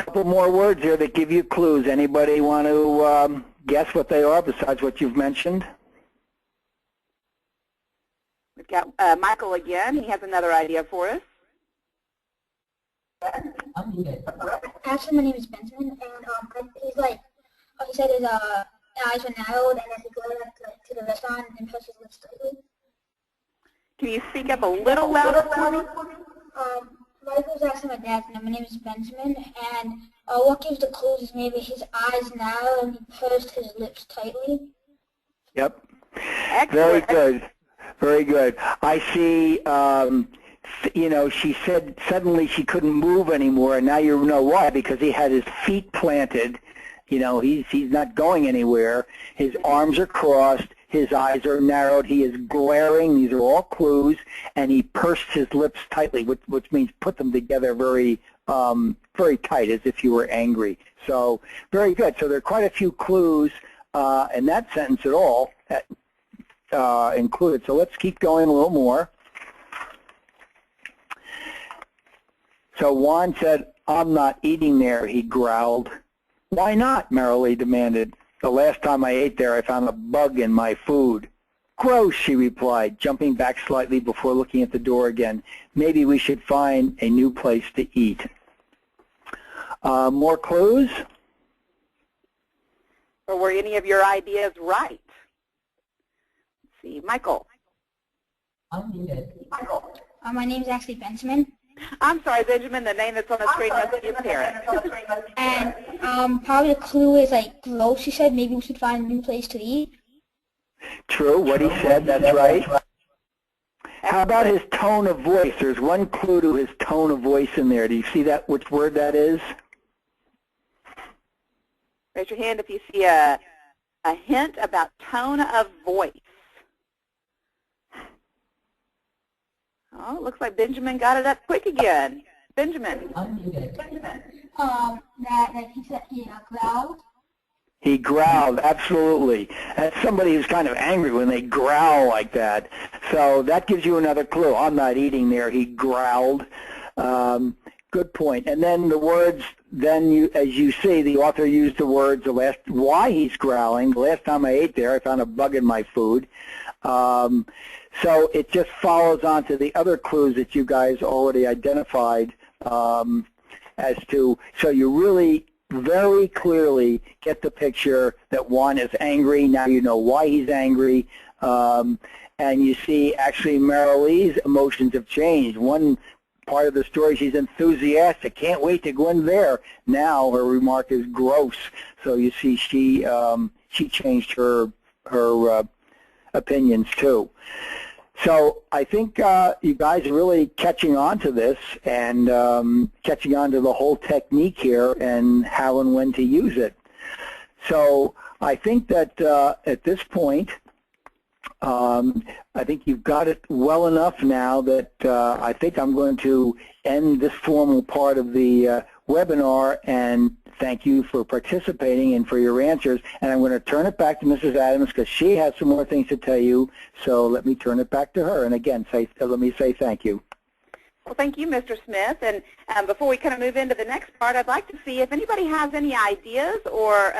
couple more words here that give you clues. Anybody want to guess what they are besides what you've mentioned? We've got Michael again. He has another idea for us. Actually, my name is Benjamin, and he's like, he said his eyes were narrowed, and as he goes to the restaurant and pushes his lips tightly. Can you speak up a little louder for me? Michael's asking my dad's name. My name is Benjamin, and what gives the clues is maybe his eyes narrow and he pursed his lips tightly. Yep. Excellent. Very good. Very good. I see, you know, she said suddenly she couldn't move anymore, and now you know why, because he had his feet planted. You know, he's not going anywhere. His arms are crossed. His eyes are narrowed. He is glaring. These are all clues. And he pursed his lips tightly, which means put them together very very tight, as if you were angry. So very good. So there are quite a few clues in that sentence at all included. So let's keep going a little more. So Juan said, "I'm not eating there," he growled. "Why not?" Marilee demanded. "The last time I ate there, I found a bug in my food." "Gross," she replied, jumping back slightly before looking at the door again. "Maybe we should find a new place to eat." More clues? Or were any of your ideas right? Let's see, Michael. My name is actually Benjamin. I'm sorry, Benjamin, the name that's on the screen must be your parent. And probably the clue is like gross. He said maybe we should find a new place to eat. True, what he said, that's right. How about his tone of voice? There's one clue to his tone of voice in there. Do you see that, which word that is? Raise your hand if you see a hint about tone of voice. Oh, it looks like Benjamin got it up quick again. Benjamin. That he said he growled. He growled, absolutely. That's somebody who's kind of angry when they growl like that. So that gives you another clue. I'm not eating there. He growled. Good point. And then the words, then as you see, the author used the words, why he's growling. The last time I ate there, I found a bug in my food. So it just follows on to the other clues that you guys already identified as to, so you really very clearly get the picture that Juan is angry. Now you know why he's angry. And you see actually Marilee's emotions have changed. One part of the story, she's enthusiastic, can't wait to go in there. Now her remark is gross. So you see she changed her opinions too. So I think you guys are really catching on to this and catching on to the whole technique here and how and when to use it. So I think that at this point, I think you've got it well enough now that I think I'm going to end this formal part of the webinar and thank you for participating and for your answers. And I'm going to turn it back to Mrs. Adams because she has some more things to tell you. So let me turn it back to her. And again, let me say thank you. Well, thank you, Mr. Smith. And before we kind of move into the next part, I'd like to see if anybody has any ideas or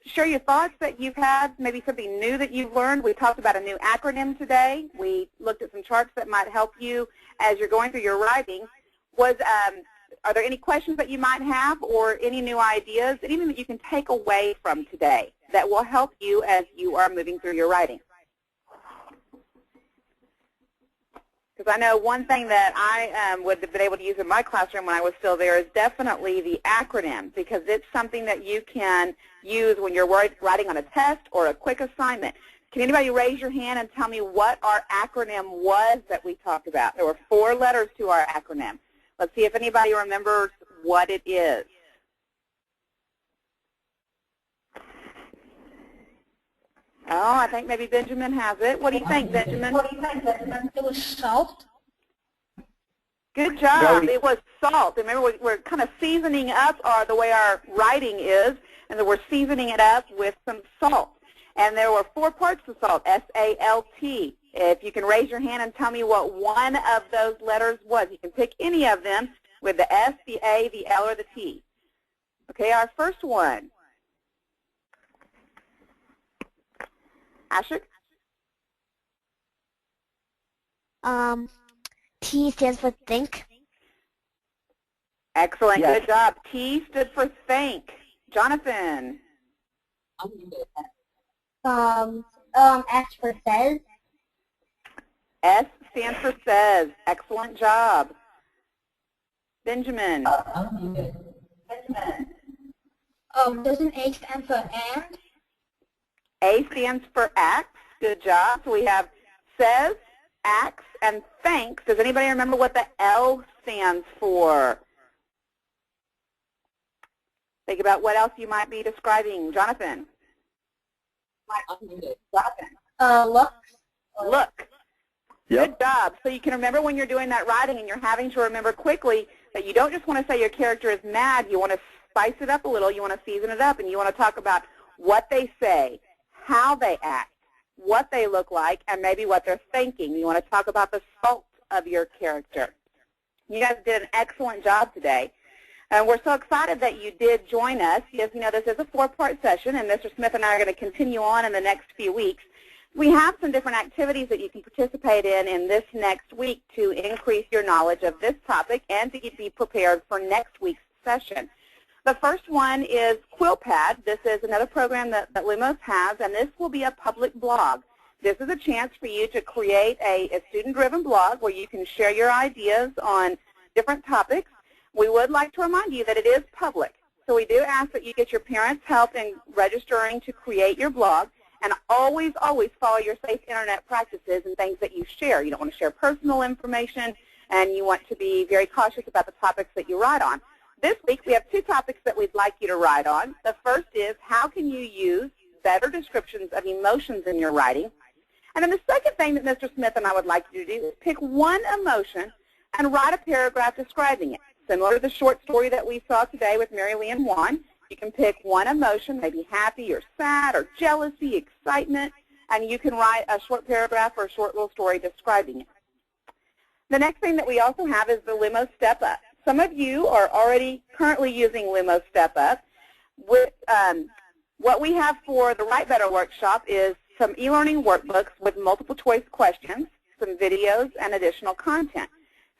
share your thoughts that you've had, maybe something new that you've learned. We talked about a new acronym today. We looked at some charts that might help you as you're going through your writing. Are there any questions that you might have or any new ideas, anything that you can take away from today that will help you as you are moving through your writing? Because I know one thing that I would have been able to use in my classroom when I was still there is definitely the acronym, because it's something that you can use when you're writing on a test or a quick assignment. Can anybody raise your hand and tell me what our acronym was that we talked about? There were 4 letters to our acronym. Let's see if anybody remembers what it is. Oh, I think maybe Benjamin has it. What do you think, Benjamin? It was salt. Good job. It was salt. Remember, we're kind of seasoning up the way our writing is, and then we're seasoning it up with some salt. And there were 4 parts to salt, S-A-L-T. If you can raise your hand and tell me what one of those letters was. You can pick any of them with the S, the A, the L, or the T. Okay, our first one. Ashik? T stands for think. Excellent. Yes. Good job. T stood for think. Jonathan? S for says. S stands for says. Excellent job. Benjamin? Doesn't A stand for and? A stands for acts. Good job. So we have says, acts, and thanks. Does anybody remember what the L stands for? Think about what else you might be describing. Jonathan? Look. Look. Yep. Good job. So you can remember when you're doing that writing and you're having to remember quickly that you don't just want to say your character is mad. You want to spice it up a little. You want to season it up, and you want to talk about what they say, how they act, what they look like, and maybe what they're thinking. You want to talk about the salt of your character. You guys did an excellent job today. And we're so excited that you did join us. As you know, this is a 4-part session, and Mr. Smith and I are going to continue on in the next few weeks. We have some different activities that you can participate in this next week to increase your knowledge of this topic and to be prepared for next week's session. The first one is QuillPad. This is another program that Lumos has, and this will be a public blog. This is a chance for you to create a student-driven blog where you can share your ideas on different topics. We would like to remind you that it is public, so we do ask that you get your parents' help in registering to create your blog, and always, always follow your safe internet practices and things that you share. You don't want to share personal information, and you want to be very cautious about the topics that you write on. This week, we have 2 topics that we'd like you to write on. The first is, how can you use better descriptions of emotions in your writing? And then the second thing that Mr. Smith and I would like you to do is pick one emotion and write a paragraph describing it. Similar to the short story that we saw today with Mary Lee and Juan, you can pick one emotion, maybe happy or sad or jealousy, excitement, and you can write a short paragraph or a short little story describing it. The next thing that we also have is the Lumos Step Up. Some of you are already currently using Lumos Step Up. What we have for the Write Better workshop is some e-learning workbooks with multiple choice questions, some videos, and additional content.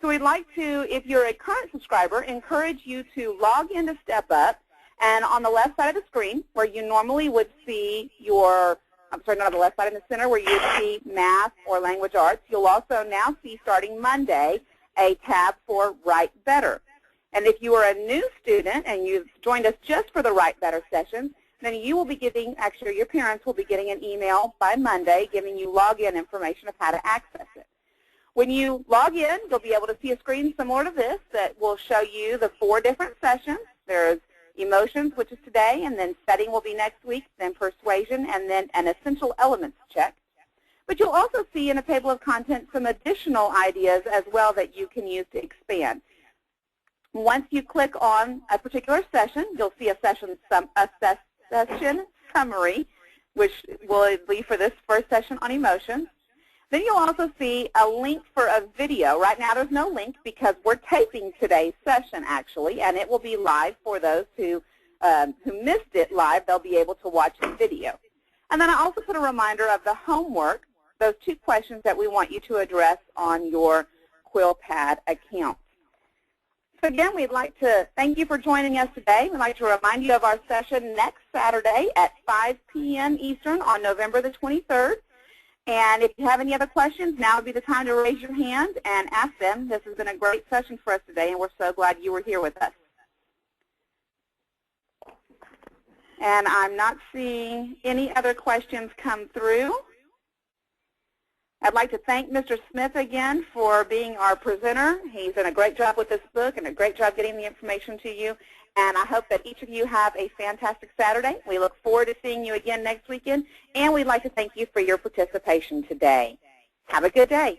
So we'd like to, if you're a current subscriber, encourage you to log into Step Up, and on the left side of the screen where you normally would see your, I'm sorry, not on the left side, in the center where you would see math or language arts, you'll also now see starting Monday a tab for Write Better. And if you are a new student and you've joined us just for the Write Better sessions, then you will be getting, actually your parents will be getting an email by Monday giving you login information of how to access it. When you log in, you'll be able to see a screen similar to this that will show you the 4 different sessions. There's emotions, which is today, and then setting will be next week, then persuasion, and then an essential elements check. But you'll also see in a table of contents some additional ideas as well that you can use to expand. Once you click on a particular session, you'll see a session summary, which will be for this first session on emotions. Then you'll also see a link for a video. Right now there's no link because we're taping today's session actually, and it will be live for those who missed it live. They'll be able to watch the video. And then I also put a reminder of the homework, those 2 questions that we want you to address on your QuillPad account. So again, we'd like to thank you for joining us today. We'd like to remind you of our session next Saturday at 5 p.m. Eastern on November the 23rd. And if you have any other questions, now would be the time to raise your hand and ask them. This has been a great session for us today, and we're so glad you were here with us. And I'm not seeing any other questions come through. I'd like to thank Mr. Smith again for being our presenter. He's done a great job with this book and a great job getting the information to you. And I hope that each of you have a fantastic Saturday. We look forward to seeing you again next weekend. And we'd like to thank you for your participation today. Have a good day.